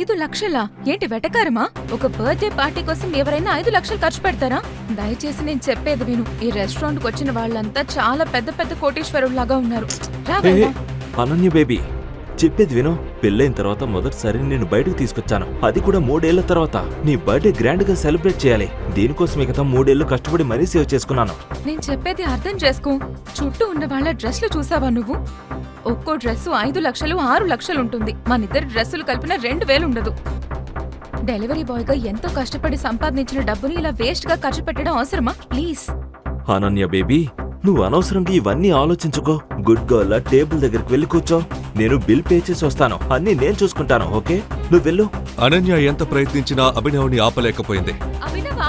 5 లక్షలా? ఏంటి వెటకారమా? ఒక birthday party కోసం ఎవరైనా 5 లక్షలు ఖర్చు పెడతారా? దయచేసి నేను చెప్పేది విను. ఈ రెస్టారెంట్ కు వచ్చిన వాళ్ళంతా చాలా పెద్ద పెద్ద కోటీశ్వరుల్లాగా ఉన్నారు. అనన్య బేబీ, చెప్పేది విను. పెళ్ళైన తర్వాత మొదటిసారి నేను బయటకు తీసుకొచ్చాను, అది కూడా 3 ఏళ్ల తర్వాత. నీ బర్త్డే గ్రాండ్ గా సెలబ్రేట్ చేయాలి. దీనికోసం మిగతా 3 ఏళ్లు కష్టపడి మరీ సేవ్ చేసుకున్నాను. నేను చెప్పేది అర్థం చేసుకో. చుట్టూ ఉన్న వాళ్ళ డ్రెస్లు చూసావా నువ్వు? ఒక్కో డ్రెస్సు 5 లక్షలు 6 లక్షలు ఉంటుంది. మనిద్దరి డ్రెస్సులు కలిపిన 2000 ఉండదు. డెలివరీ బాయ్ గా ఎంతో కష్టపడి సంపాదించిన డబ్బుని ఇలా వేస్ట్ గా ఖర్చు పెట్టడం అవసరమా? ప్లీజ్ అనన్య బేబీ, నువ్వు అనవసరంగా ఇవన్నీ ఆలోచించుకో. గుడ్ గర్ల్, టేబుల్ దగ్గరికి వెళ్ళి కూర్చో. నేను బిల్ పే చేసి వస్తాను. అన్నీ నేను చూసుకుంటాను. ఓకే, నువ్వు వెళ్ళు. అనన్య ఎంత ప్రయత్నించినా అభినవ్ని ఆపలేకపోయింది.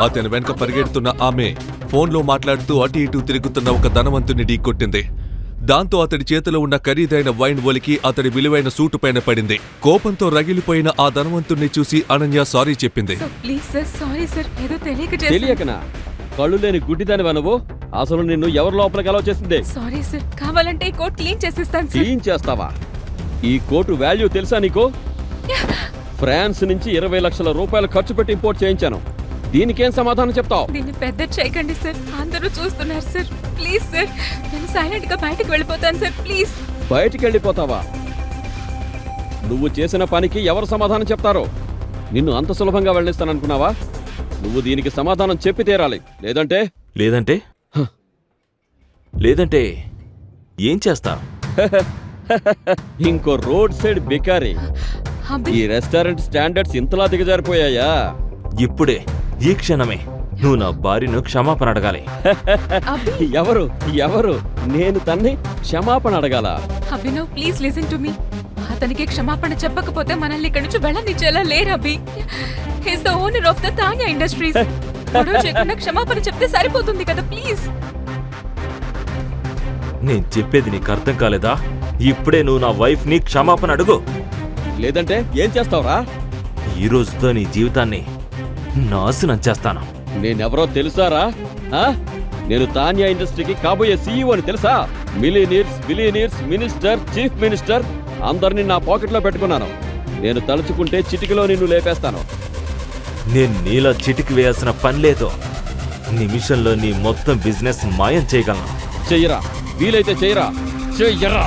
అతని వెనక పరిగెడుతున్న ఆమె ఫోన్లో మాట్లాడుతూ అటు ఇటు తిరుగుతున్న ఒక ధనవంతుని ఢీకొట్టింది. దాంతో అతడి చేతిలో ఉన్న ఖరీదైన వైన్ ఒలికి అతడి విలువైన సూటు పైన పడింది. కోపంతో రగిలిపోయిన ఆ ధనవంతుణ్ణి చూసి అనన్య సారీ చెప్పింది. తెలియకనా? కళ్ళు లేని గుడ్డిదానివా నువ్వు? అసలు నిన్ను ఎవరి లోపలికి అలౌ చేసింది? సారీ సార్, కావాలంటే ఈ కోట్ క్లీన్ చేసిస్తాను. క్లీన్ చేస్తావా? ఈ కోటు వాల్యూ తెలుసా నీకు? ఫ్రాన్స్ నుంచి 20 లక్షల రూపాయలు ఖర్చు పెట్టి ఇంపోర్ట్ చేయించాను. దీనికేం సమాధానం చెప్తావు? దీన్ని పెద్ద చేయకండి సార్, అందరూ చూస్తున్నారు సార్. ప్లీజ్ సార్, నేను సైలెంట్ గా బయటకు వెళ్ళిపోతాను సార్. ప్లీజ్. బయటికి వెళ్ళిపోతావా? నువ్వు చేసిన పనికి ఎవరు సమాధానం చెప్తారో? నిన్ను అంత సులభంగా వెళ్ళిస్తాననుకున్నావా? నువ్వు దీనికి సమాధానం చెప్పి తీరాలి. లేదంటే లేదంటే లేదంటే ఏం చేస్తా? ఇంకో రోడ్ సైడ్ బికారి. ఈ రెస్టారెంట్ స్టాండర్డ్స్ ఇంతలా దిగజారిపోయాయా? ఇప్పుడే, ఈ క్షణమే నువ్వు నా భార్యను క్షమాపణ అడగాలి. ఎవరు ఎవరు? నేను తన్ని క్షమాపణ అడగాల? Abhinav, please listen to me. అతనికి క్షమాపణ చెప్పకపోతే మనల్ని ఇక్కడి నుంచి వెళ్ళనిచ్చేలా లేరు Abhi. He's the owner of the Tanya industries. గొడవ చేయకుండా క్షమాపణ చెప్తే సరిపోతుంది కదా. ప్లీజ్. నేను చెప్పేది నీకు అర్థం కాలేదా? ఇప్పుడే నువ్వు నా వైఫ్ ని క్షమాపణ అడుగు. లేదంటే ఏం చేస్తావురా? ఈ రోజుతో నీ జీవితాన్ని నాశనం చేస్తాను. నేనెవరో తెలుసారా? నేను తాన్యా ఇండస్ట్రీకి కాబోయే సీఈఓ అని తెలుసా? మిలియనీర్స్, మినిస్టర్, చీఫ్ మినిస్టర్ అందరినీ నా పాకెట్లో పెట్టుకున్నాను. నేను తలుచుకుంటే చిటికలో నిన్ను లేపేస్తాను. నేను నీలా చిటికి వేయాల్సిన పని లేదు. నిమిషంలో నీ మొత్తం బిజినెస్ మాయం చేయగలను. చెయ్యరా, వీలైతే చెయ్యరా, చెయ్యరా.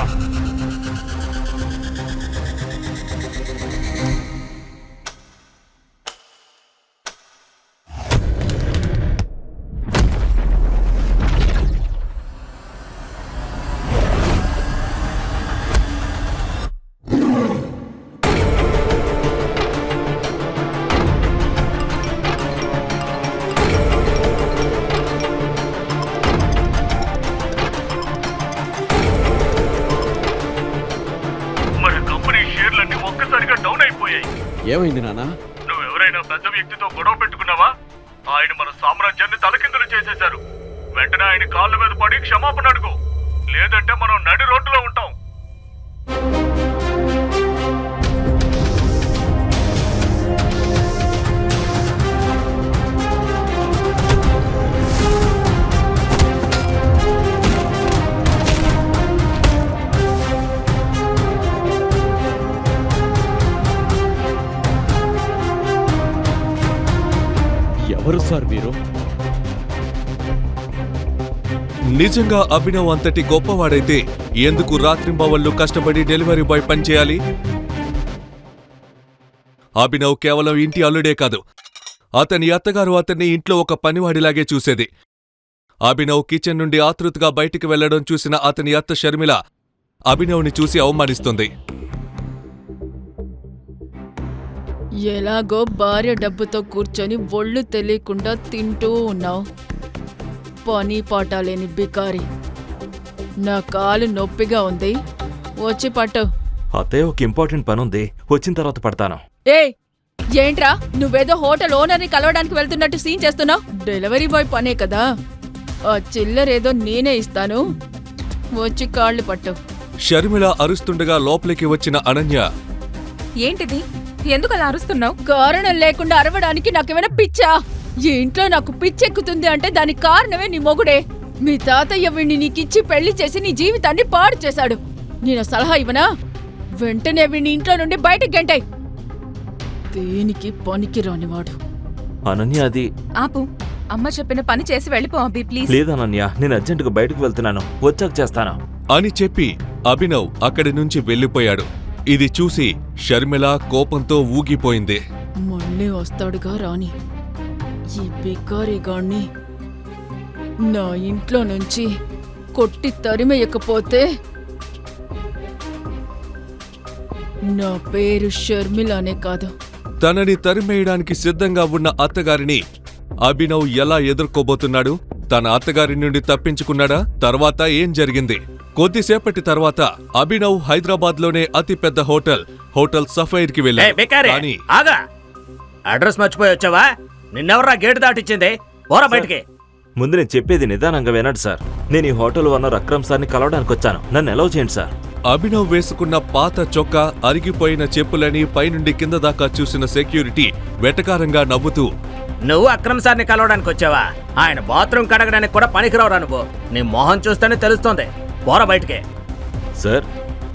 ఏమైంది నాన్న? నువ్వెవరైనా పెద్ద వ్యక్తితో గొడవ పెట్టుకున్నావా? ఆయన మన సామ్రాజ్యాన్ని తలకిందులు చేసేశారు. వెంటనే ఆయన కాళ్ళ మీద పడి క్షమాపణ అడుగు, లేదంటే మనం నడి రోడ్డులో ఉంటాం. ఎవరు సార్ మీరు? నిజంగా అభినవ్ అంతటి గొప్పవాడైతే ఎందుకు రాత్రింబవళ్లు కష్టపడి డెలివరీ బాయ్ పనిచేయాలి? అభినవ్ కేవలం ఇంటి అల్లుడే కాదు, అతని అత్తగారు అతన్ని ఇంట్లో ఒక పనివాడిలాగే చూసేది. అభినవ్ కిచెన్ నుండి ఆతృతగా బయటికి వెళ్లడం చూసిన అతని అత్త షర్మిల అభినవ్ని చూసి అవమానిస్తుంది. ఎలాగో భార్య డబ్బుతో కూర్చొని ఒళ్ళు తెలియకుండా తింటూ ఉన్నావు. పని పాట లేని బికారి. నా కాలు నొప్పిగా ఉంది, వచ్చి పట్టు. అత్తయ్య, ఒక ఇంపార్టెంట్ పని ఉంది, వచ్చిన తర్వాత పడతాను. ఏంట్రా, నువ్వేదో హోటల్ ఓనర్ని కలవడానికి వెళ్తున్నట్టు సీన్ చేస్తున్నావు? డెలివరీ బాయ్ పనే కదా, ఆ చిల్లరేదో నేనే ఇస్తాను, వచ్చి కాళ్ళు పట్టు. షర్మిల అరుస్తుండగా లోపలికి వచ్చిన అనన్య, ఏంటిది? ఎందుకు అలా అరుస్తున్నావు? కారణం లేకుండా అరవడానికి నాకేమైనా పిచ్చా? ఈ ఇంట్లో నాకు పిచ్చెక్కుతుంది అంటే దానికి కారణమే నీ మొగుడే. మీ తాతయ్య వీణ్ణి నీకిచ్చి పెళ్లి చేసి నీ జీవితాన్ని పాడు చేశాడు. నేను సలహా ఇవ్వనా? వెంటనే వీణ్ణి ఇంట్లో నుండి బయటకు గెంటాయి. దేనికి పనికి రానివాడు. అనన్య అది ఆపు. అమ్మ చెప్పిన పని చేసి వెళ్ళిపో అభి ప్లీజ్. లేదనన్య, నేను అర్జెంటుగా బయటకు వెళ్తున్నాను, వచ్చాక చేస్తాను. అని చెప్పి అభినవ్ అక్కడి నుంచి వెళ్ళిపోయాడు. ఇది చూసి షర్మిల కోపంతో ఊగిపోయింది. మళ్ళీ వస్తాడుగా రాని. ఈ బికారిగాణ్ణి నా ఇంట్లో నుంచి కొట్టి తరిమేయకపోతే నా పేరు షర్మిలానే కాదు. తనని తరిమేయడానికి సిద్ధంగా ఉన్న అత్తగారిని అభినవ్ ఎలా ఎదుర్కోబోతున్నాడు? తన అత్తగారి నుండి తప్పించుకున్నాడా? తర్వాత ఏం జరిగింది? కొద్దిసేపటి తర్వాత అభినవ్ హైదరాబాద్లోనే అతిపెద్ద హోటల్ సఫైర్ కి వెళ్ళాడు. కానీ ఆగా, అడ్రస్ మర్చిపోయి వచ్చావా? నిన్నెవర్రా గేటు దాటిచ్చింది? పోరా బయటికి. ముందు నేను చెప్పేది నిదానంగా వినండి సార్. నేను ఈ హోటల్ ఓనర్ అక్రమ్ సార్ని కలవడానికి వచ్చాను, నన్ను అలౌ చేయండి సార్. అభినవ్ వేసుకున్న పాత చొక్కా, అరిగిపోయిన చెప్పులని పైనుండి కింద దాకా చూసిన సెక్యూరిటీ వెటకారంగా నవ్వుతూ, నువ్వు అక్రమ్ సార్ని కలవడానికి వచ్చావా? ఆయన బాత్రూమ్ కడగడానికి కూడా పనికిరావురా నువ్వు. నీ మొహం చూస్తేనే తెలుస్తోంది. పోరా బయటికి. సార్,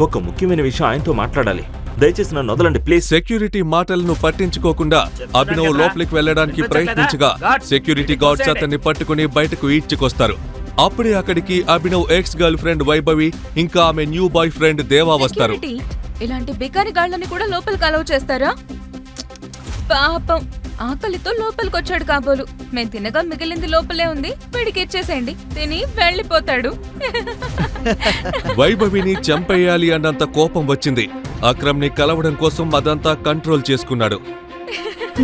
ఒక ముఖ్యమైన విషయం ఆయనతో మాట్లాడాలి, దయచేసి నన్ను వదలండి ప్లీజ్. సెక్యూరిటీ మాటలను పట్టించుకోకుండా అభినవ్ లోపలికి వెళ్లడానికి ప్రయత్నించగా సెక్యూరిటీ గార్డ్స్ అతన్ని పట్టుకుని బయటకు ఈడ్చుకొస్తారు. అప్పుడే అక్కడికి Abhinav ex girl friend Vaibhavi ఇంకా ఆమె న్యూ బాయ్ ఫ్రెండ్ దేవా వస్తారు. సెక్యూరిటీ, ఇలాంటి బికారి గాళ్ళని కూడా లోపలికి అలౌ చేస్తారా? పాపం, ఆకలితో లోపలికొచ్చాడు కాబోలు. మేము తినగా మిగిలింది లోపలే ఉంది, వీడికి ఇచ్చేసేయండి, తిని వెళ్ళిపోతాడు. వైభవిని చంపేయాలి అన్నంత కోపం వచ్చింది. అక్రమ్ ని కలవడం కోసం అదంతా కంట్రోల్ చేసుకున్నాడు.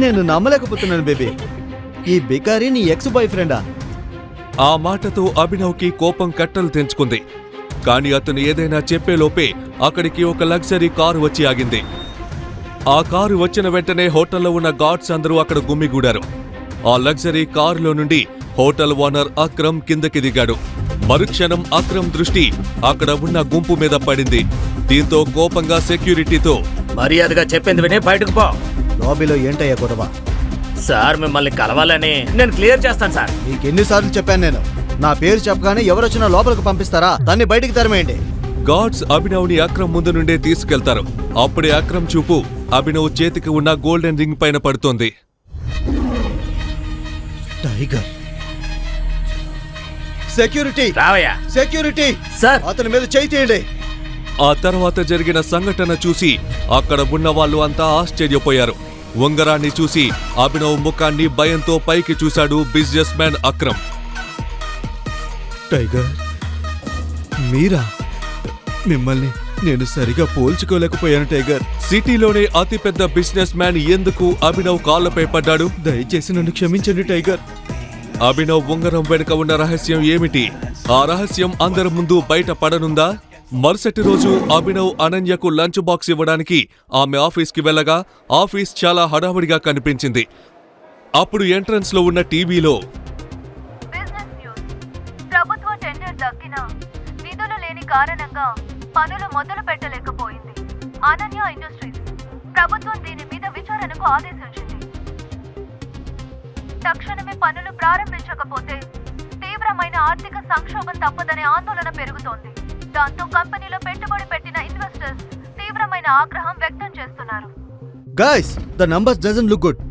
నేను నమ్మలేకపోతున్నాను బేబీ, ఈ బికారి నీ ఎక్స్ బాయ్ ఫ్రెండా? ఆ మాటతో అభినవ్ కి కోపం కట్టలు తెంచుకుంది. కాని అతను ఏదైనా చెప్పేలోపే అక్కడికి ఒక లగ్జరీ కారు వచ్చి ఆగింది. ఆ కారు వచ్చిన వెంటనే హోటల్లో ఉన్న గార్డ్స్ అందరూ అక్కడ గుమ్మిగూడారు. ఆ లగ్జరీ కారులో నుండి హోటల్ ఓనర్ అక్రమ్ కిందకి దిగాడు. మరుక్షణం అక్రమ్ దృష్టి అక్కడ ఉన్న గుంపు మీద పడింది. దీంతో కోపంగా సెక్యూరిటీతో, మర్యాదగా చెప్పింది విని బయటకు పో. లాబీలో ఏంటయ్యా గొడవ? సార్ మిమ్మల్ని కలవాలని నేను క్లియర్ చేస్తాను సార్. నీకెన్నిసార్లు చెప్పాను నేను, నా పేరు చెప్పగానే ఎవరొచ్చినా లోపలికి పంపిస్తారా? దాన్ని బయటికి తరిమేయండి. గార్డ్స్ అభినవ్ ని అక్రమ్ ముందు నుండే తీసుకెళ్తారు. అప్పుడే అక్రమ్ చూపు అభినవ్ చేతికి ఉన్న గోల్డెన్ రింగ్ పైన పడుతోంది. టైగర్, సెక్యూరిటీ, రావయ్యా. సెక్యూరిటీ సార్, అతని మీద చేయి తీయండి. ఆ తర్వాత జరిగిన సంఘటన చూసి అక్కడ ఉన్న వాళ్ళు అంతా ఆశ్చర్యపోయారు. ఉంగరాన్ని చూసి అభినవ్ ముఖాన్ని భయంతో పైకి చూశాడు బిజినెస్ మ్యాన్ అక్రమ్. టైగర్, మీరా? మిమ్మల్ని నేను సరిగా పోల్చుకోలేకపోయాను టైగర్. సిటీలోనే అతిపెద్ద బిజినెస్ మ్యాన్ ఎందుకు అభినవ్ కాళ్లపై పడ్డాడు? దయచేసి నన్ను క్షమించండి టైగర్. అభినవ్ ఉంగరం వెనుక ఉన్న రహస్యం ఏమిటి? ఆ రహస్యం అందరి ముందు బయట పడనుందా? మరుసటి రోజు అభినవ్ అనన్యకు లంచ్ బాక్స్ ఇవ్వడానికి ఆమె ఆఫీస్కి వెళ్ళగా ఆఫీస్ చాలా హడావుడిగా కనిపించింది. అప్పుడు ఎంట్రన్స్ లో ఉన్న టీవీలో, బిజినెస్ న్యూస్. ప్రభుత్వ టెండర్ దక్కిన నిధులు లేని కారణంగా పనులు మొదలు పెట్టలేకపోయింది. అనన్య ఇండస్ట్రీస్ ప్రభుత్వం దీని మీద విచారణకు ఆదేశించింది. తక్షణమే పనులు ప్రారంభించకపోతే తీవ్రమైన ఆర్థిక సంక్షోభం తప్పదనే ఆందోళన పెరుగుతోంది. దాంతో కంపెనీలో పెట్టుబడి పెట్టిన ఇన్వెస్టర్స్ తీవ్రమైన ఆగ్రహం వ్యక్తం చేస్తున్నారు. Guys, the numbers doesn't look good.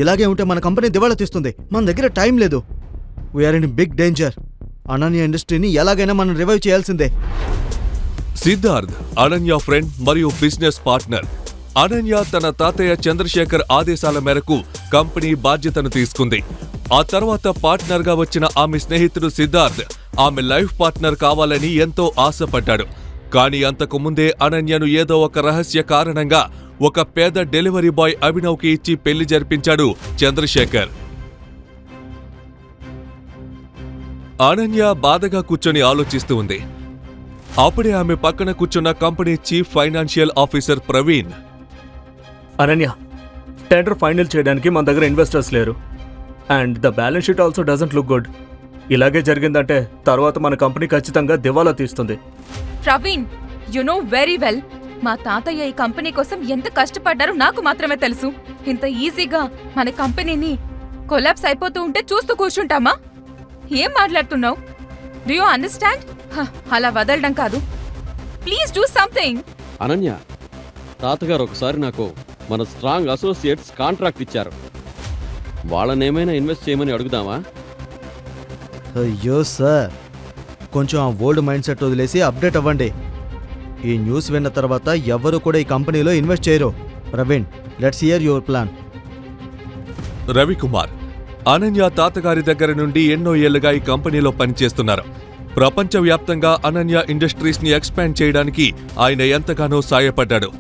ఇలాగే ఉంటే మన కంపెనీ దివాళా తీస్తుంది. మన దగ్గర టైం లేదు. We are in big danger. Ananya ఇండస్ట్రీని ఎలాగైనా మనం రివైవ్ చేయాల్సిందే. సిద్ధార్థ్ అనన్య ఫ్రెండ్ మరియు బిజినెస్ పార్ట్నర్. అనన్య తన తాతయ్య చంద్రశేఖర్ ఆదేశాల మేరకు కంపెనీ బాధ్యతను తీసుకుంది. ఆ తర్వాత పార్ట్నర్ గా వచ్చిన ఆమె స్నేహితుడు సిద్ధార్థ్ ఆమె లైఫ్ పార్ట్నర్ కావాలని ఎంతో ఆశపడ్డాడు. కానీ అంతకు ముందే అనన్యను ఏదో ఒక రహస్య కారణంగా ఒక పేద డెలివరీ బాయ్ అభినవ్కి ఇచ్చి పెళ్లి జరిపించాడు చంద్రశేఖర్. అనన్య బాధగా కూర్చొని ఆలోచిస్తూ ఉంది. అప్పుడే ఆమె పక్కన కూర్చున్న company chief financial officer Praveen, Ananya, tender final చేయడానికి మన దగ్గర ఇన్వెస్టర్స్ లేరు. And the balance sheet also doesn't look good. ఇలాగే జరిగిందంటే తర్వాత మన కంపెనీ ఖచ్చితంగా దివాలా తీస్తుంది. Praveen, you know very well, మా తాతయ్య ఈ కంపెనీ కోసం ఎంత కష్టపడ్డారో నాకు మాత్రమే తెలుసు. ఇంత ఈజీగా మన కంపెనీని కొలాప్స్ అయిపోతూ ఉంటే చూస్తూ కూర్చుంటామా? ఏం మాట్లాడుతున్నావు? Do you understand? అలా వదలడం కాదు, ప్లీజ్ డూ సంథింగ్. అనన్య, తాతగారు ఒకసారి నాకు మన స్ట్రాంగ్ అసోసియేట్స్ కాంట్రాక్ట్ ఇచ్చారు. వాళ్ళనేమైనా ఇన్వెస్ట్ చేయమని అడుగుదామా? అయ్యో సార్, కొంచెం ఆ ఓల్డ్ మైండ్ సెట్ వదిలేసి అప్డేట్ అవ్వండి. ఈ న్యూస్ విన్న తర్వాత ఎవ్వరూ కూడా ఈ కంపెనీలో ఇన్వెస్ట్ చేయరు. Praveen, let's hear your plan. Ravikumar Ananya తాతగారి దగ్గర నుండి ఎన్నో ఏళ్లుగా ఈ కంపెనీలో పనిచేస్తున్నారు. ప్రపంచవ్యాప్తంగా అనన్య ఇండస్ట్రీస్ ని ఎక్స్పాండ్ చేయడానికి ఆయన ఎంతగానో సాయపడ్డాడు.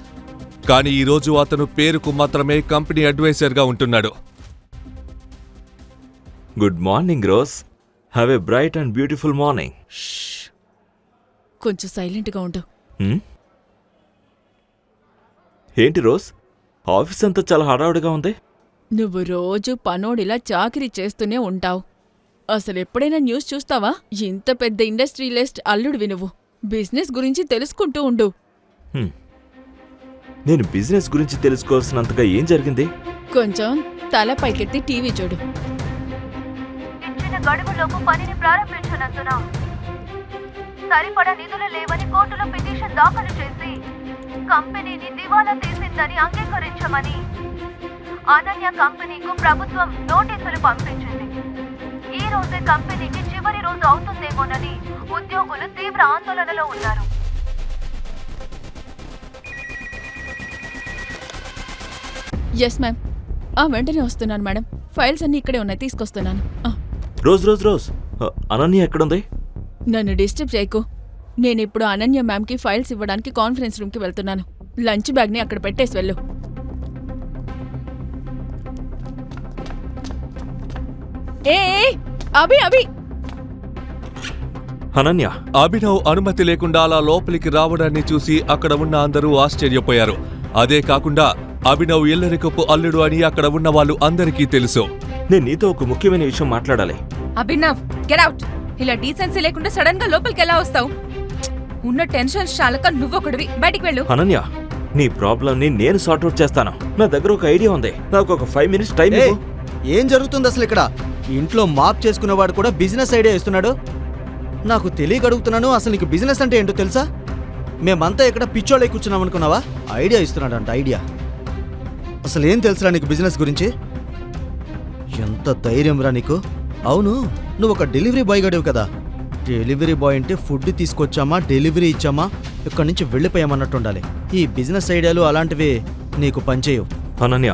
కానీ ఈరోజు అతను పేరుకు మాత్రమే కంపెనీ అడ్వైజర్గా ఉంటున్నాడు. Good morning rose. Have a bright and beautiful morning. కొంచెం సైలెంట్గా ఉండు. ఏంటి రోజ్, ఆఫీస్ అంతా చాలా హడావుడిగా ఉంది. నువ్వు రోజు పనోడిలా చాకిరీ చేస్తూనే ఉంటావు. అసలెప్పుడైనా న్యూస్ చూస్తావా? ఇంత పెద్ద ఇండస్ట్రియలిస్ట్ అల్లుడివి నువ్వు. బిజినెస్ గురించి తెలుసుకుంటూ ఉండు. నేను బిజినెస్ గురించి తెలుసుకోవాల్సినంతగా ఏం జరిగింది? కొంచెం తల పైకెత్తి టీవీ చూడు. ఇచ్చిన గడువులోపు పనిని ప్రారంభించనందున సరిపడా నిధులు లేవని కోర్టులో పిటిషన్ దాఖలు చేసి కంపెనీని దివాలా తీసిందని అంగీకరించమని అనన్య కంపెనీకు ప్రభుత్వం నోటీసులు పంపించింది. ఈ రోజే కంపెనీకి చివరి రోజు అవుతుందేమోనని ఉద్యోగులు తీవ్ర ఆందోళనలో ఉన్నారు. Yes ma'am. వెంటనే వస్తున్నాను మేడం. ఫైల్స్ అన్నీ ఇక్కడే ఉన్నాయి, తీసుకొస్తున్నాను. రోజ్ రోజ్ రోజ్, అనన్య ఎక్కడుంది? నన్ను డిస్టర్బ్ చేయకు. నేనిప్పుడు అనన్య మ్యామ్కి ఫైల్స్ ఇవ్వడానికి కాన్ఫరెన్స్ రూమ్కి వెళ్తున్నాను. లంచ్ బ్యాగ్ని అక్కడ పెట్టేసి వెళ్ళు. ఏ అభి అభి అనన్య, అభినవ్ అనుమతి లేకుండా అలా లోపలికి రావడాన్ని చూసి అక్కడ ఉన్న అందరూ ఆశ్చర్యపోయారు. అదే కాకుండా అభినవ్ ఇల్లరికపు అల్లుడు అని అక్కడ ఉన్న వాళ్ళు అందరికీ తెలుసు. నేను నీతో ఒక ముఖ్యమైన విషయం మాట్లాడాలి. Abhinav, get out. ఇలా డీసెన్సీ లేకుండా సడన్ గా లోపలికి ఎలా వస్తావు? ఉన్న టెన్షన్ చాలక నువ్వొకడివి, బయటికి వెళ్ళు. అనన్య, నీ ప్రాబ్లం ని నేను సార్ట్అవుట్ చేస్తాను. నా దగ్గర ఒక ఐడియా ఉంది. నాకు ఒక 5 minutes టైం ఇవ్వు. ఏం జరుగుతుంది అసలు ఇక్కడ? ఇంట్లో మాప్ చేసుకునేవాడు కూడా బిజినెస్ ఐడియా ఇస్తున్నాడు. నాకు తెలియక అడుగుతున్నాను, అసలు నీకు బిజినెస్ అంటే ఏంటో తెలుసా? మేమంతా ఇక్కడ పిచ్చోళ్ళై కూర్చున్నాం అనుకున్నావా? ఐడియా ఇస్తున్నాడంట, ఐడియా. అసలు ఏం తెలుసురా నీకు బిజినెస్ గురించి? ఎంత ధైర్యం రా నీకు? అవును, నువ్వు ఒక డెలివరీ బాయ్ గడివి కదా. డెలివరీ బాయ్ అంటే ఫుడ్ తీసుకొచ్చామా, డెలివరీ ఇచ్చామా, ఇక్కడి నుంచి వెళ్ళిపోయామన్నట్టు ఉండాలి. ఈ బిజినెస్ ఐడియాలు అలాంటివి నీకు పనిచేయవు. అనన్య,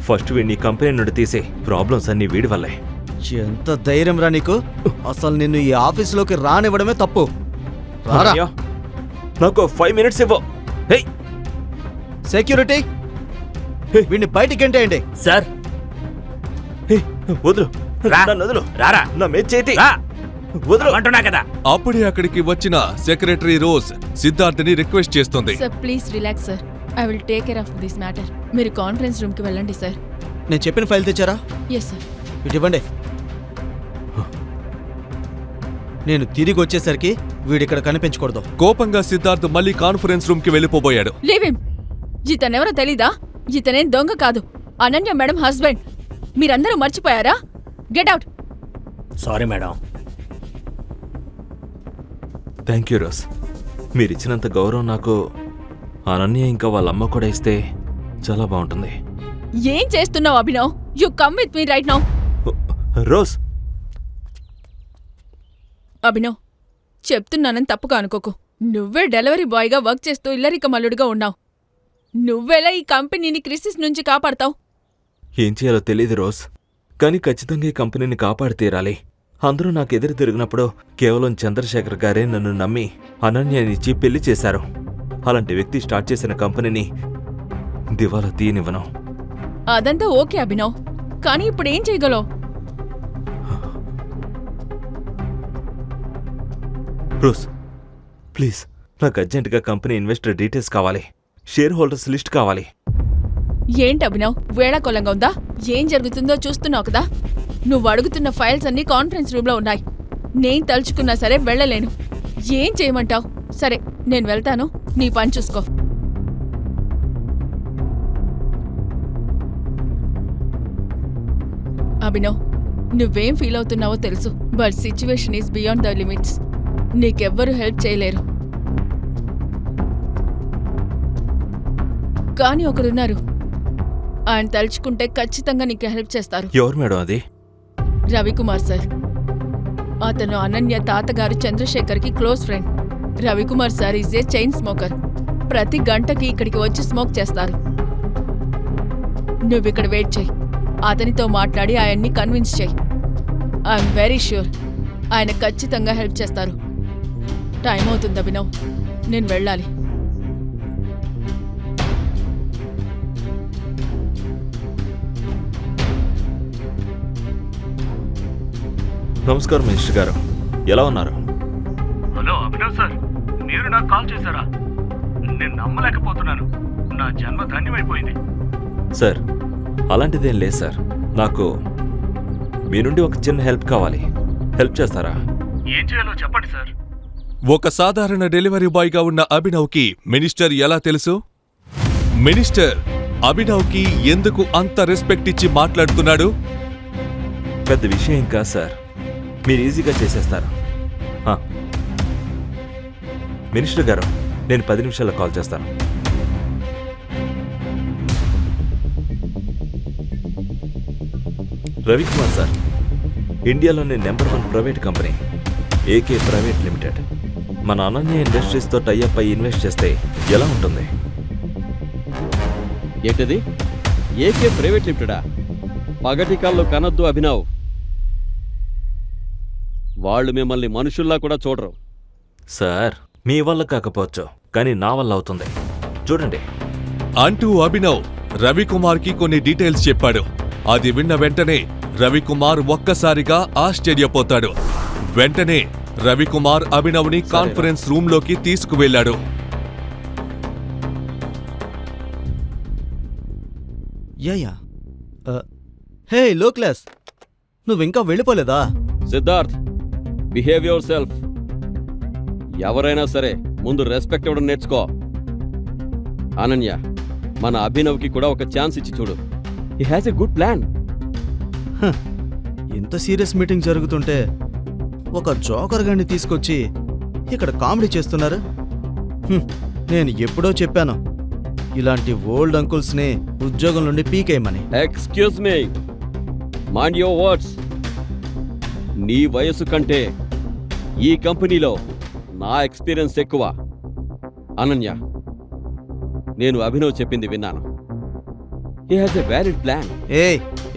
ఫస్ట్ వీడిని కంపెనీ నుండి తీసే. ప్రాబ్లమ్స్ అన్ని వీడి వల్లే. ఎంత ధైర్యం రా నీకు? అసలు నిన్ను ఈ ఆఫీసులోకి రానివ్వడమే తప్పు. రారా. అనన్య, నాకు 5 minutes ఇవ్వు. హే, సెక్యూరిటీ, వీడిని బయటికి ఎంటేయండి. సార్, హే, వదులు. రా. నన్ను వదులు. రారా. నా మీద చేతి రా వదులు. అంటున్నా కదా. అప్పుడే అక్కడికి వచ్చిన సెక్రటరీ రోజ్ సిద్ధార్థని రిక్వెస్ట్ చేస్తుంది. Sir please relax sir. I will take care of this matter. మీరు కాన్ఫరెన్స్ రూమ్కి వెళ్ళండి సార్. నేను చెప్పిన ఫైల్ తెచ్చారా? Yes sir. ఇటు ఇవ్వండి. నేను తిరిగి వచ్చేసరికి వీడిక్కడ కనిపించకూడదు. కోపంగా సిద్ధార్థ్ మళ్ళీ కాన్ఫరెన్స్ రూమ్ కి వెళ్ళిపోబోయాడు. Leave him. ఇతనెవరో తెలీదా? ఇతనేం దొంగ కాదు, అనన్య మేడం హస్బెండ్. మీరందరూ మర్చిపోయారా? Get out. Sorry madam. Thank you Rose. మీరిచ్చినంత గౌరవం నాకు అనన్య ఇంకా వాళ్ళ అమ్మ కూడా ఇస్తే చాలా బాగుంటుంది. ఏం చేస్తున్నావు Abhinav? You come with me right now. Rose, Abhinav, చెప్తున్నానని తప్పుగా అనుకోకు. నువ్వే డెలివరీ బాయ్గా వర్క్ చేస్తూ ఇల్లరిక మల్లుడిగా ఉన్నావు. నువ్వెలా ఈ కంపెనీని క్రిసిస్ నుంచి కాపాడతావు? ఏం చేయాలో తెలియదు రోజ్, కానీ ఖచ్చితంగా ఈ కంపెనీని కాపాడి తీరాలి. అందరూ నాకు ఎదురు తిరిగినప్పుడు కేవలం చంద్రశేఖర్ గారే నన్ను నమ్మి అనన్యనిచ్చి పెళ్లి చేశారు. అలాంటి వ్యక్తి స్టార్ట్ చేసిన కంపెనీని దివాలా తీయనివ్వను. అదంతా ఓకే అభినవ్, కానీ ఇప్పుడు ఏం చేయగలవు? రోజ్, ప్లీజ్, నాకు అర్జెంటుగా కంపెనీ ఇన్వెస్టర్ డీటెయిల్స్ కావాలి. షేర్ హోల్డర్స్ లిస్ట్ కావాలి. ఏంటి అభినవ్, వేళాకోళంగా ఉందా? ఏం జరుగుతుందో చూస్తున్నావు కదా. నువ్వు అడుగుతున్న ఫైల్స్ అన్నీ కాన్ఫరెన్స్ రూమ్లో ఉన్నాయి. నేను తలుచుకున్నా సరే వెళ్ళలేను. ఏం చేయమంటావు? సరే, నేను వెళ్తాను. నీ పని చూసుకో. అభినవ్, నువ్వేం ఫీల్ అవుతున్నావో తెలుసు, but situation is beyond the limits. Neekevvaru help చేయలేరు. కానీ ఒకరున్నారు, ఆయన తలుచుకుంటే ఖచ్చితంగా నీకు హెల్ప్ చేస్తారు. ఎవరు మేడం అది? రవికుమార్ సార్. అతను అనన్య తాతగారు చంద్రశేఖర్కి close friend. Ravikumar sir is a chain smoker. ప్రతి గంటకి ఇక్కడికి వచ్చి స్మోక్ చేస్తారు. నువ్విక్కడ వెయిట్ చెయ్యి. అతనితో మాట్లాడి ఆయన్ని కన్విన్స్ చెయ్యి. ఐఎమ్ వెరీ ష్యూర్ ఆయన ఖచ్చితంగా హెల్ప్ చేస్తారు. టైం అవుతుంది అభినవ్, నేను వెళ్ళాలి. నమస్కారం మినిస్టర్ గారు, ఎలా ఉన్నారు? హలో అభినవ్ సార్, మీరు నాకు కాల్ చేశారా? నేను నమ్మలేకపోతున్నాను. నా జన్మ ధన్యమైపోయింది. సార్, అలాంటిదేం లేదు సార్. నాకు మీ నుండి ఒక చిన్న హెల్ప్ కావాలి. హెల్ప్ చేస్తారా? ఏం చేయాలో చెప్పండి సార్. ఒక సాధారణ డెలివరీ బాయ్గా ఉన్న అభినవ్కి మినిస్టర్ ఎలా తెలుసు? మినిస్టర్ అభినవ్కి ఎందుకు అంత రెస్పెక్ట్ ఇచ్చి మాట్లాడుతున్నాడు? పెద్ద విషయం ఏం కాదు సార్, మీరు ఈజీగా చేసేస్తారు. మినిస్టర్ గారు, నేను 10 నిమిషాల్లో కాల్ చేస్తాను. రవికుమార్ సార్, ఇండియాలోని number 1 private company AK private limited మన అనన్య ఇండస్ట్రీస్తో టైఅప్ అయి ఇన్వెస్ట్ చేస్తే ఎలా ఉంటుంది? ఏంటది? ఏకే ప్రైవేట్ లిమిటెడా? పగటికాల్లో కనొద్దు అభినవ్. వాళ్ళు మిమ్మల్ని మనుషుల్లా కూడా చూడరు. సార్, మీ వల్ల కాకపోవచ్చు, కానీ నా వల్ల అవుతుంది. చూడండి అంటూ అభినవ్ రవికుమార్కి కొన్ని డీటెయిల్స్ చెప్పాడు. అది విన్న వెంటనే రవికుమార్ ఒక్కసారిగా ఆశ్చర్యపోతాడు. వెంటనే రవికుమార్ అభినవ్ని కాన్ఫరెన్స్ రూంలోకి తీసుకువెళ్లాడు. యా హే లో క్లాస్, నువ్వింకా వెళ్ళిపోలేదా? Siddharth, behave yourself. ఎవరైనా సరే ముందు రెస్పెక్ట్ ఇవ్వడం నేర్చుకో. అనన్య, మన అభినవ్కి కూడా ఒక ఛాన్స్ ఇచ్చి చూడు. He has a good plan. ఇంత సీరియస్ మీటింగ్ జరుగుతుంటే ఒక జోకర్ గాన్ని తీసుకొచ్చి ఇక్కడ కామెడీ చేస్తున్నారు. నేను ఎప్పుడో చెప్పాను, ఇలాంటి ఓల్డ్ అంకుల్స్ని ఉద్యోగం నుండి పీకేయమని. Excuse me, mind your words. నీ వయసు కంటే ఈ కంపెనీలో నా ఎక్స్పీరియన్స్ ఎక్కువ. అనన్య, నేను అభినవ్ చెప్పింది విన్నాను. He has a valid plan.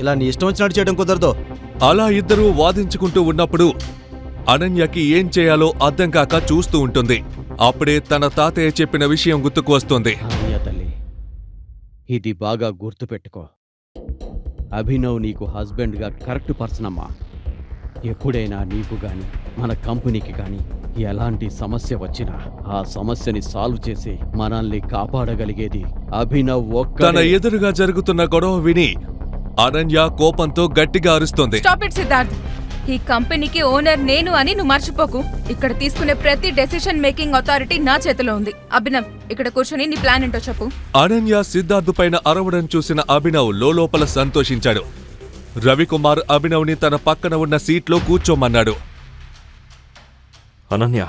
ఇలా నీ ఇష్టం వచ్చినట్టు చేయడం కుదరదు. అలా ఇద్దరూ వాదించుకుంటూ ఉన్నప్పుడు అనన్యకి ఏం చేయాలో అర్థం కాక చూస్తూ ఉంటుంది. అప్పుడే తన తాతయ్య చెప్పిన విషయం గుర్తుకు వస్తుంది. అనన్య తల్లి, ఇది బాగా గుర్తుపెట్టుకో. అభినవ్ నీకు హస్బెండ్గా కరెక్ట్ పర్సన్ అమ్మా. ఎప్పుడైనా నీకు గాని మన కంపెనీకి గాని ఎలాంటి సమస్య వచ్చినా ఆ సమస్యని సాల్వ్ చేసి మనల్ని కాపాడగలిగేది అభినవ్ ఒక్కడే. తన ఎదురుగా జరుగుతున్న గొడవ విని అనన్య కోపంతో గట్టిగా అరుస్తుంది. Stop it Siddharth. ఈ కంపెనీకి ఓనర్ నేను అని నువ్వు మర్చిపోకు. ఇక్కడ తీసుకునే ప్రతి డెసిషన్ మేకింగ్ అథారిటీ నా చేతిలో ఉంది. అభినవ్, ఇక్కడ కూర్చొని నీ ప్లాన్ ఏంటో చెప్పు. అనన్య సిద్ధార్థ్ పైన అరవడం చూసిన అభినవ్ లోపల సంతోషించాడు. రవికుమార్ అభినవ్ని తన పక్కన ఉన్న సీట్లో కూర్చోమన్నాడు. అనన్య,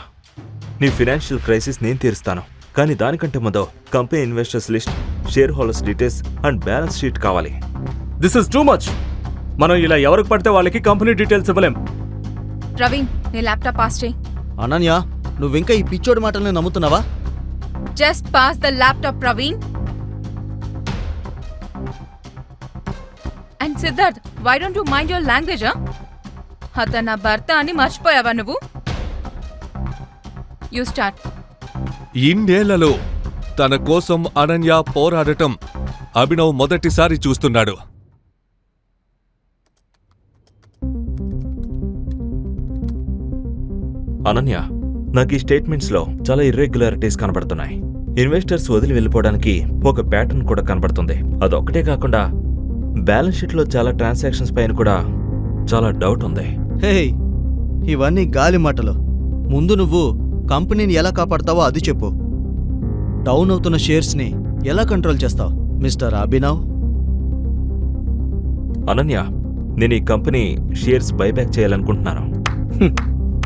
నీ ఫినాన్షియల్ క్రైసిస్ నేను తీరుస్తాను, కానీ దానికంటే ముందు company investors list, shareholders details and balance sheet కావాలి. This is too much. మనం ఇలా ఎవరికి పడితే వాళ్ళకి కంపెనీ డీటెయిల్స్ ఇవ్వలేం. ప్రవీణ్, నీ ల్యాప్టాప్ పాస్ చేయి. అనన్య, నువ్వింకా ఈ పిచ్చోడి మాటల్ని నమ్ముతున్నావా? Just pass the laptop Praveen. And Siddharth, why don't you mind your language? అతను నా భర్త అని మర్చిపోయావా నువ్వు? You start. ఇన్నేళ్లలో తన కోసం అనన్య పోరాడటం అభినవ్ మొదటిసారి చూస్తున్నాడు. అనన్య, నాకు ఈ స్టేట్మెంట్స్లో చాలా ఇర్రెగ్యులారిటీస్ కనబడుతున్నాయి. ఇన్వెస్టర్స్ వదిలి వెళ్ళిపోవడానికి ఒక ప్యాటర్న్ కూడా కనబడుతుంది. అదొక్కటే కాకుండా బ్యాలెన్స్ షీట్లో చాలా ట్రాన్సాక్షన్స్ పైన కూడా చాలా డౌట్ ఉంది. హే, ఇవన్నీ గాలి మాటలు. ముందు నువ్వు కంపెనీని ఎలా కాపాడతావో అది చెప్పు. డౌన్ అవుతున్న షేర్స్ని ఎలా కంట్రోల్ చేస్తావు మిస్టర్ అభినవ్? అనన్య, నేను ఈ కంపెనీ షేర్స్ బైబ్యాక్ చేయాలనుకుంటున్నాను.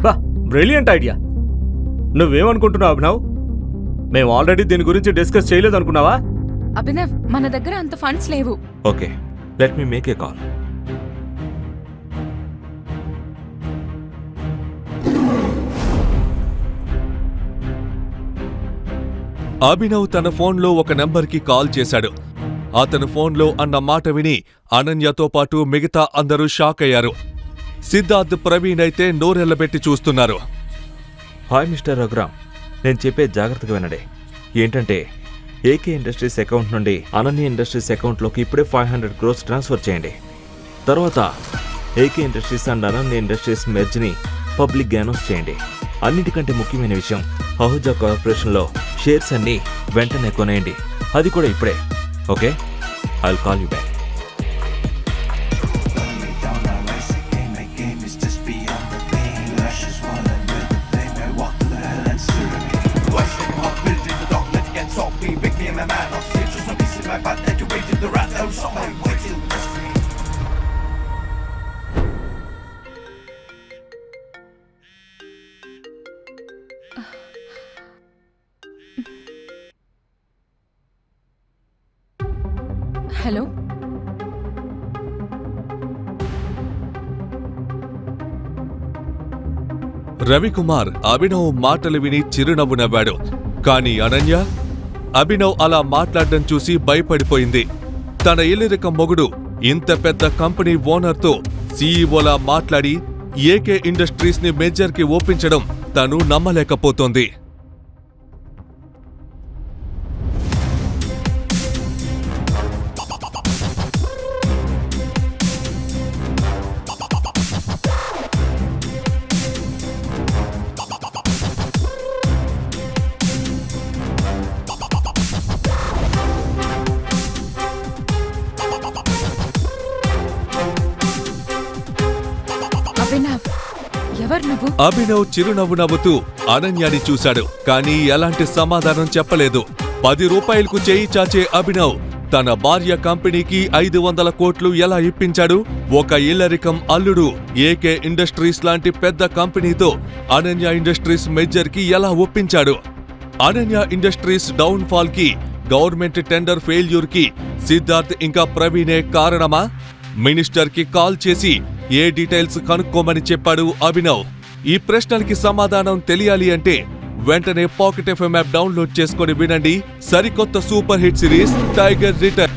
బా, బ్రిలియంట్ ఐడియా. నువ్వేమనుకుంటున్నావు అభినవ్? మేము ఆల్రెడీ దీని గురించి డిస్కస్ చేయలేదనుకున్నావా? అభినవ్ మన దగ్గర అంత ఫండ్స్ లేవు. Okay, let me make a call. Abhinav తన ఫోన్లో ఒక నెంబర్కి కాల్ చేశాడు. అతను ఫోన్లో అన్న మాట విని అనన్యతో పాటు మిగతా అందరూ షాక్ అయ్యారు. సిద్ధార్థ్, ప్రవీణ్ అయితే నోరెళ్లబెట్టి చూస్తున్నారు. హాయ్ మిస్టర్ రఘురామ్, నేను చెప్పే జాగ్రత్తగా వినండి. ఏంటంటే ఏకే ఇండస్ట్రీస్ అకౌంట్ నుండి అనన్య ఇండస్ట్రీస్ అకౌంట్లోకి ఇప్పుడే 500 crores ట్రాన్స్ఫర్ చేయండి. తర్వాత AK industries and Ananya industries మెర్జ్ని పబ్లిక్ అనౌన్స్ చేయండి. అన్నిటికంటే ముఖ్యమైన విషయం, అహుజా కార్పొరేషన్లో షేర్స్ అన్నీ వెంటనే కొనేయండి. అది కూడా ఇప్పుడే. Okay, I will call you back. Hello, Ravikumar Abhinav మాటలు విని చిరునవ్వు నవ్వాడు. కాని అనన్య అభినవ్ అలా మాట్లాడడం చూసి భయపడిపోయింది. తన ఇల్లిరకం మొగుడు ఇంత పెద్ద కంపెనీ ఓనర్తో సీఈఓలా మాట్లాడి ఏకే ఇండస్ట్రీస్ ని మెజర్కి ఒప్పించడం తను నమ్మలేకపోతోంది. అభినవ్, ఎవరు నువ్వు? అభినవ్ చిరునవ్వు నవ్వుతూ అనన్యని చూశాడు. కానీ ఎలాంటి సమాధానం చెప్పలేదు. 10 రూపాయలకు చేయి చాచే అభినవ్ తన భార్య కంపెనీకి 500 కోట్లు ఎలా ఇప్పించాడు? ఒక ఇల్లరికం అల్లుడు ఏకే ఇండస్ట్రీస్ లాంటి పెద్ద కంపెనీతో అనన్య ఇండస్ట్రీస్ మెజర్కి ఎలా ఒప్పించాడు? అనన్య ఇండస్ట్రీస్ డౌన్ ఫాల్ కి, గవర్నమెంట్ టెండర్ ఫెయిల్యూర్ కి సిద్ధార్థ్ ఇంకా ప్రవీణే కారణమా? మినిస్టర్ కి కాల్ చేసి ఏ డీటెయిల్స్ కనుక్కోమని చెప్పాడు అభినవ్? ఈ ప్రశ్నలకి సమాధానం తెలియాలి అంటే వెంటనే పాకెట్ ఎఫ్ఎం యాప్ డౌన్లోడ్ చేసుకొని వినండి సరికొత్త super hit series tiger return.